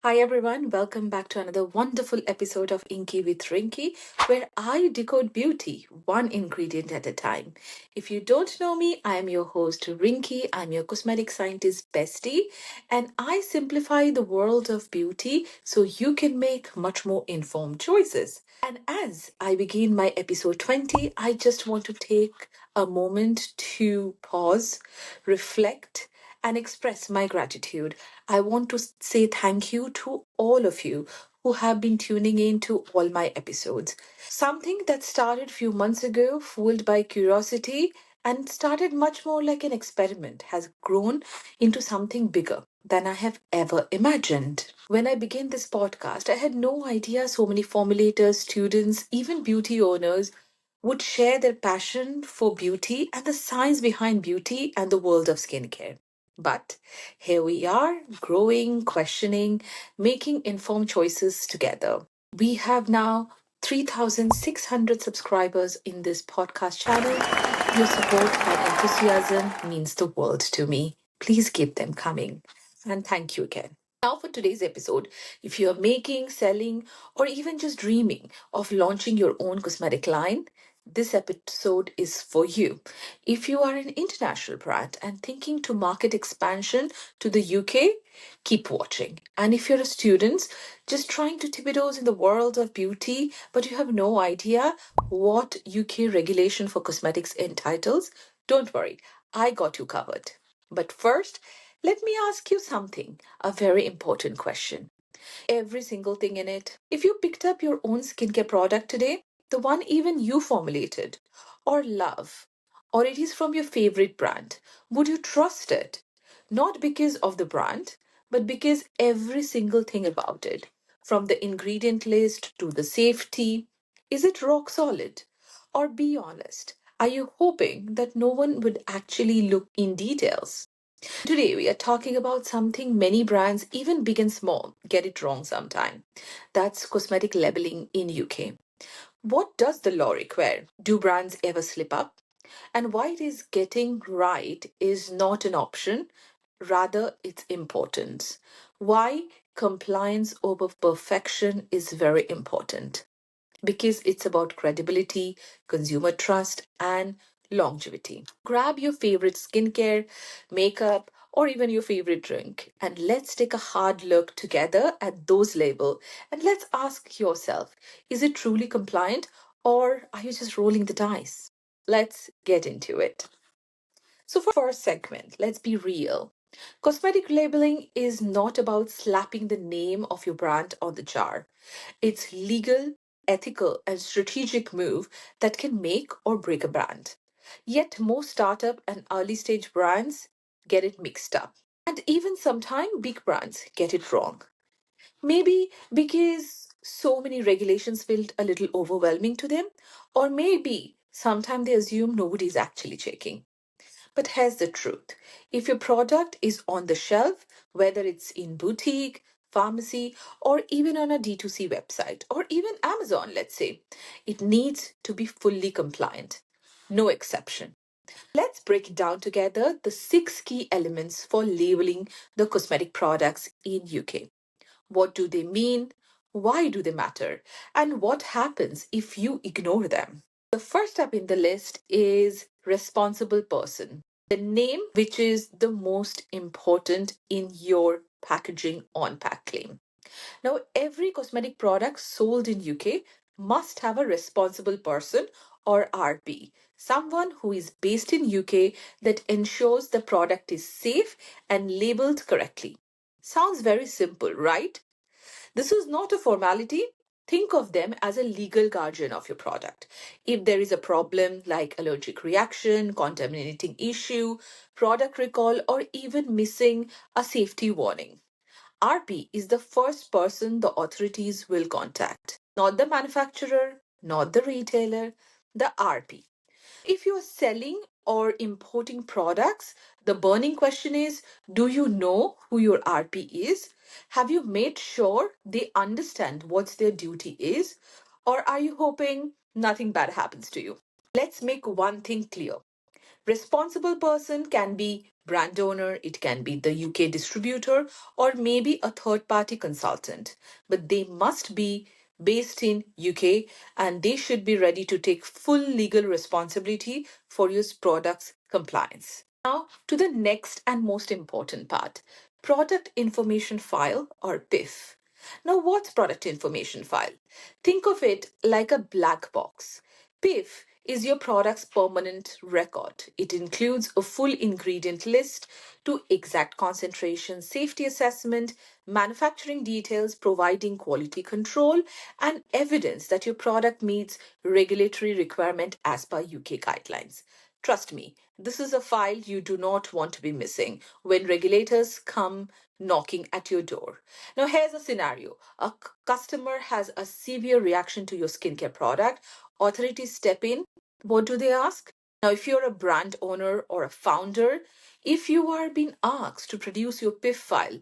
Hi everyone, welcome back to another wonderful episode of INCI with Rinki, where I decode beauty one ingredient at a time. If you don't know me, I am your host Rinki. I'm your cosmetic scientist bestie, and I simplify the world of beauty so you can make much more informed choices. And as I begin my episode 20, I just want to take a moment to pause, reflect, and express my gratitude. I want to say thank you to all of you who have been tuning in to all my episodes. Something that started few months ago, fueled by curiosity, and started much more like an experiment, has grown into something bigger than I have ever imagined. When I began this podcast, I had no idea so many formulators, students, even beauty owners would share their passion for beauty and the science behind beauty and the world of skincare. But here we are, growing, questioning, making informed choices together. We have now 3,600 subscribers in this podcast channel. Your support and enthusiasm means the world to me. Please keep them coming. And thank you again. Now, for today's episode, if you are making, selling, or even just dreaming of launching your own cosmetic line, this episode is for you. If you are an international brand and thinking to market expansion to the UK, keep watching. And if you're a student just trying to tip your toes in the world of beauty, but you have no idea what UK regulation for cosmetics entitles, don't worry, I got you covered. But first, let me ask you something, a very important question. Every single thing in it. If you picked up your own skincare product today, the one even you formulated or love, or it is from your favorite brand, would you trust it? Not because of the brand, but because every single thing about it, from the ingredient list to the safety, is it rock solid? Or be honest, are you hoping that no one would actually look in details? Today, we are talking about something many brands, even big and small, get it wrong sometime. That's cosmetic labeling in UK. What does the law require? Do brands ever slip up? And why it is getting right is not an option, rather its importance. Why compliance over perfection is very important because it's about credibility, consumer trust, and longevity. Grab your favorite skincare, makeup, or even your favorite drink, and let's take a hard look together at those labels. And let's ask yourself, is it truly compliant, or are you just rolling the dice? Let's get into it. So, for first segment, let's be real. Cosmetic labeling is not about slapping the name of your brand on the jar. It's legal, ethical, and strategic move that can make or break a brand. Yet most startup and early stage brands get it mixed up. And even sometimes big brands get it wrong. Maybe because so many regulations feel a little overwhelming to them, or maybe sometimes they assume nobody's actually checking. But here's the truth. If your product is on the shelf, whether it's in boutique, pharmacy, or even on a D2C website, or even Amazon, let's say, it needs to be fully compliant. No exception. Let's break it down together the six key elements for labeling the cosmetic products in UK. What do they mean? Why do they matter? And what happens if you ignore them? The first up in the list is responsible person, the name which is the most important in your packaging on pack claim. Now, every cosmetic product sold in UK must have a responsible person or RP, someone who is based in UK that ensures the product is safe and labeled correctly. Sounds very simple, right? This is not a formality. Think of them as a legal guardian of your product. If there is a problem like allergic reaction, contaminating issue, product recall, or even missing a safety warning, RP is the first person the authorities will contact. Not the manufacturer, not the retailer, the RP. If you are selling or importing products, the burning question is, do you know who your RP is? Have you made sure they understand what their duty is? Or are you hoping nothing bad happens to you? Let's make one thing clear. Responsible person can be brand owner, it can be the UK distributor, or maybe a third party consultant. But they must be based in UK and they should be ready to take full legal responsibility for your product's compliance. Now, to the next and most important part, product information file or PIF. Now, what's product information file? Think of it like a black box. PIF is your product's permanent record. It includes a full ingredient list to exact concentration, safety assessment, manufacturing details, providing quality control, and evidence that your product meets regulatory requirement as per UK guidelines. Trust me, this is a file you do not want to be missing when regulators come knocking at your door. Now, here's a scenario. A customer has a severe reaction to your skincare product. Authorities step in. What do they ask? Now, if you're a brand owner or a founder, if you are being asked to produce your PIF file,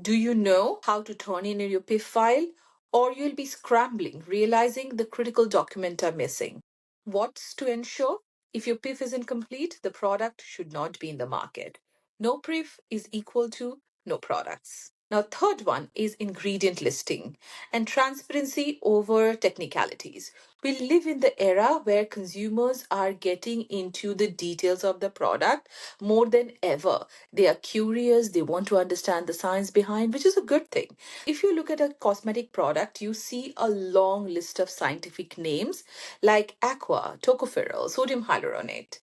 do you know how to turn in your PIF file? Or you'll be scrambling, realizing the critical document are missing. What's to ensure? If your PIF isn't complete, the product should not be in the market. No PIF is equal to no products. Now, third one is ingredient listing and transparency over technicalities. We live in the era where consumers are getting into the details of the product more than ever. They are curious, they want to understand the science behind, which is a good thing. If you look at a cosmetic product, you see a long list of scientific names like aqua, tocopherol, sodium hyaluronate.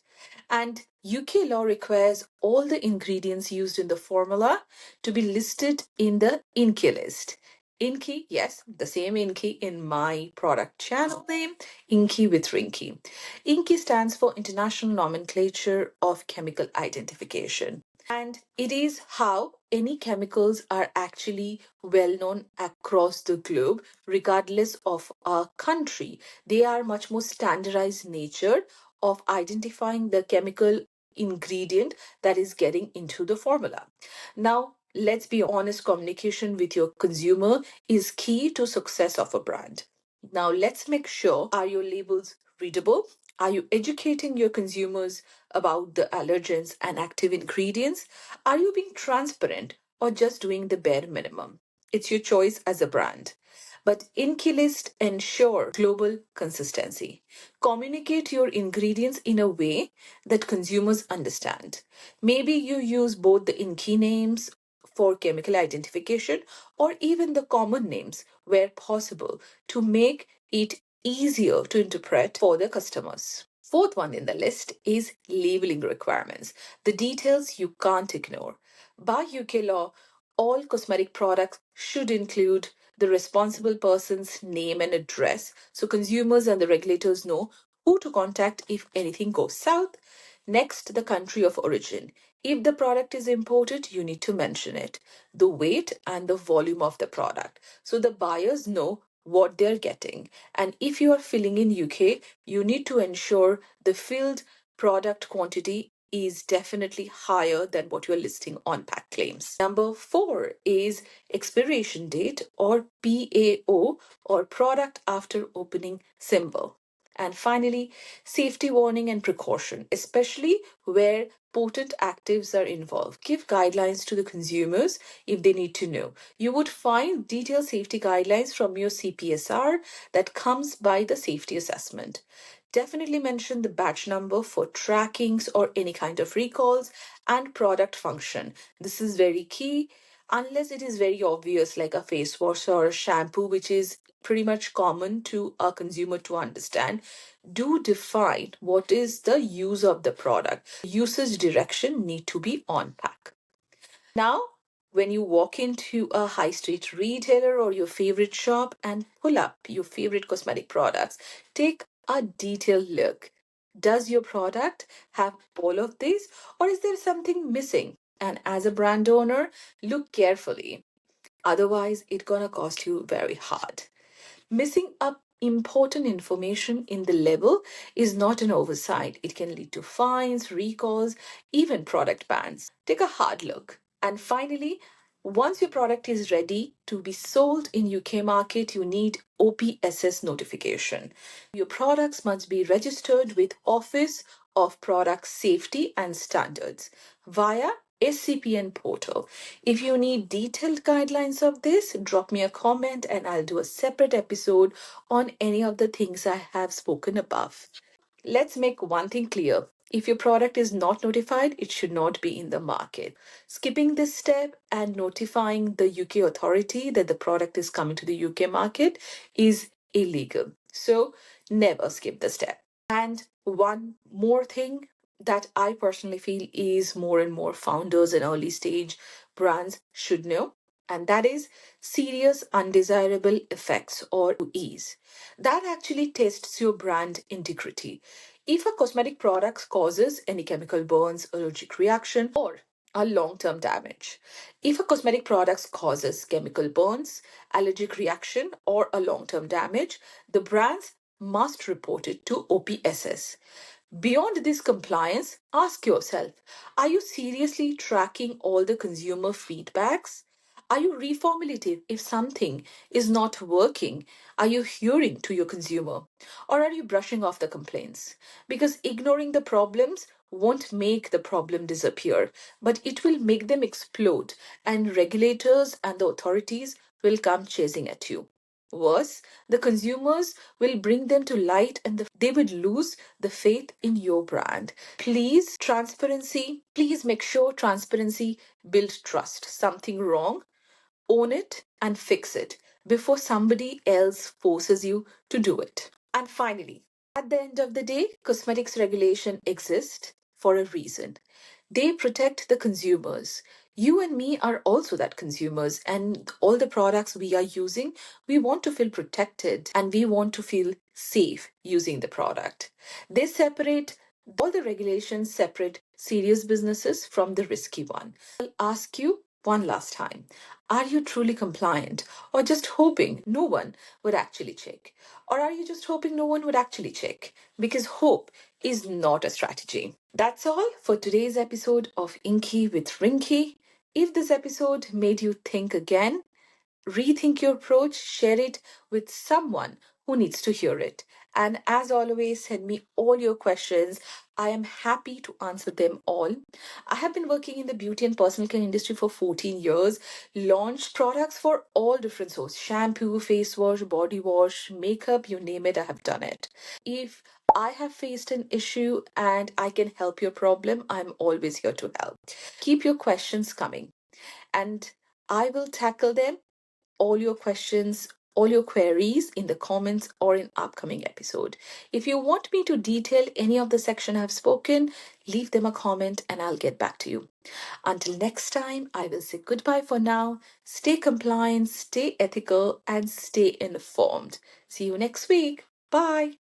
And UK law requires all the ingredients used in the formula to be listed in the INCI list. INCI, yes, the same INCI in my product channel name, INCI with Rinki. INCI stands for International Nomenclature of Chemical Identification. And it is how any chemicals are actually well known across the globe, regardless of a country. They are much more standardized nature of identifying the chemical ingredient that is getting into the formula. Now, let's be honest, communication with your consumer is key to success of a brand. Now, let's make sure, are your labels readable? Are you educating your consumers about the allergens and active ingredients? Are you being transparent or just doing the bare minimum? It's your choice as a brand. But InKeyList ensure global consistency. Communicate your ingredients in a way that consumers understand. Maybe you use both the InKey names for chemical identification or even the common names where possible to make it easier to interpret for the customers. Fourth one in the list is labeling requirements, the details you can't ignore. By UK law, all cosmetic products should include the responsible person's name and address so consumers and the regulators know who to contact if anything goes south. Next, the country of origin. If the product is imported, you need to mention it, the weight and the volume of the product, so the buyers know what they're getting. And if you are filling in UK, you need to ensure the filled product quantity is definitely higher than what you're listing on pack claims. Number four is expiration date or PAO or product after opening symbol. And finally, safety warning and precaution, especially where potent actives are involved. Give guidelines to the consumers if they need to know. You would find detailed safety guidelines from your CPSR that comes by the safety assessment. Definitely mention the batch number for trackings or any kind of recalls and product function. This is very key unless it is very obvious like a face wash or a shampoo which is pretty much common to a consumer to understand. Do define what is the use of the product. Usage direction need to be on pack. Now, when you walk into a high street retailer or your favorite shop and pull up your favorite cosmetic products, take a detailed look. Does your product have all of these, or is there something missing? And as a brand owner, look carefully. Otherwise, it's gonna cost you very hard. Missing up important information in the label is not an oversight. It can lead to fines, recalls, even product bans. Take a hard look. And finally, once your product is ready to be sold in UK market, you need OPSS notification. Your products must be registered with Office of product safety and standards via SCPN portal. If you need detailed guidelines of this, drop me a comment and I'll do a separate episode on any of the things I have spoken above. Let's make one thing clear. If your product is not notified, it should not be in the market. Skipping this step and notifying the UK authority that the product is coming to the UK market is illegal. So never skip the step. And one more thing that I personally feel is more and more founders and early stage brands should know, and that is serious undesirable effects or UEs. That actually tests your brand integrity. If a cosmetic product causes any chemical burns, allergic reaction, or a long-term damage. If a cosmetic product causes chemical burns, allergic reaction, or a long-term damage, the brands must report it to OPSS. Beyond this compliance, ask yourself, are you seriously tracking all the consumer feedbacks? Are you reformulative if something is not working? Are you hearing to your consumer? Or are you brushing off the complaints? Because ignoring the problems won't make the problem disappear, but it will make them explode, and regulators and the authorities will come chasing at you. Worse, the consumers will bring them to light and they would lose the faith in your brand. Please make sure transparency builds trust. Something wrong, own it and fix it before somebody else forces you to do it. And finally, at the end of the day, cosmetics regulation exists for a reason. They protect the consumers. You and me are also that consumers, and all the products we are using, we want to feel protected and we want to feel safe using the product. They separate all the regulations separate serious businesses from the risky one. I'll ask you one last time. Are you truly compliant or just hoping no one would actually check? Or are you just hoping no one would actually check? Because hope is not a strategy. That's all for today's episode of Inky with Rinki. If this episode made you think again, rethink your approach, share it with someone who needs to hear it. And as always, send me all your questions. I am happy to answer them all. I have been working in the beauty and personal care industry for 14 years, launched products for all different sources shampoo, face wash, body wash, makeup, you name it, I have done it. If I have faced an issue and I can help your problem, I'm always here to help. Keep your questions coming and I will tackle them all your questions, all your queries in the comments or in upcoming episode. If you want me to detail any of the section I've spoken, leave them a comment and I'll get back to you. Until next time, I will say goodbye for now. Stay compliant, stay ethical, and stay informed. See you next week. Bye.